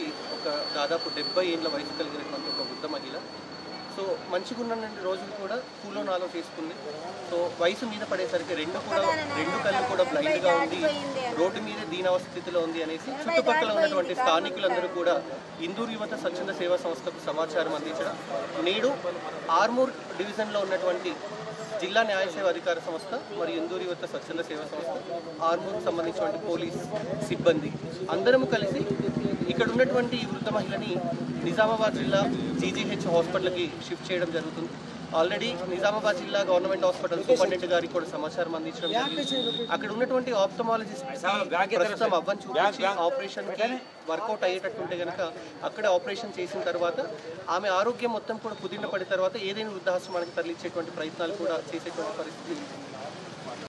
వచ్చేసి ఒక దాదాపు 70 ఏళ్ళ వయసు కలిగినటువంటి ఒక వృద్ధ మహిళ. సో మంచిగా ఉన్న రోజులు కూడా కూలో నాలో చేసుకుంది. సో వయసు మీద పడేసరికి రెండు కళ్ళు కూడా బ్లైండ్గా ఉంది, రోడ్డు మీద దీనావస్థ స్థితిలో ఉంది అనేసి చుట్టుపక్కల ఉన్నటువంటి స్థానికులందరూ కూడా ఇందూరు యువత స్వచ్ఛంద సేవా సంస్థకు సమాచారం అందించడం, నేడు ఆర్మూర్ డివిజన్లో ఉన్నటువంటి జిల్లా న్యాయ సేవ అధికార సంస్థ మరియు ఇందూరు యువత స్వచ్ఛంద సేవా సంస్థ, ఆర్మూర్కు సంబంధించినటువంటి పోలీస్ సిబ్బంది అందరము కలిసి ఇక్కడ ఉన్నటువంటి ఈ వృద్ధ మహిళని నిజామాబాద్ జిల్లా జీజీహెచ్ హాస్పిటల్కి షిఫ్ట్ చేయడం జరుగుతుంది. ఆల్రెడీ నిజామాబాద్ జిల్లా గవర్నమెంట్ హాస్పిటల్ సూపరింటెండెంట్ గారికి కూడా సమాచారం అందించడం జరిగింది. అక్కడ ఉన్నటువంటి ఆప్థమాలజిస్ట్ ప్రస్తుతం అవ్వని చూపించి ఆపరేషన్కి వర్కౌట్ అయ్యేటట్టుంటే కనుక అక్కడే ఆపరేషన్ చేసిన తర్వాత ఆమె ఆరోగ్యం మొత్తం కూడా కుదిరిన పడిన తర్వాత ఏదైనా వృద్ధాశ్రమానికి తరలించేటువంటి ప్రయత్నాలు కూడా చేసేటువంటి పరిస్థితి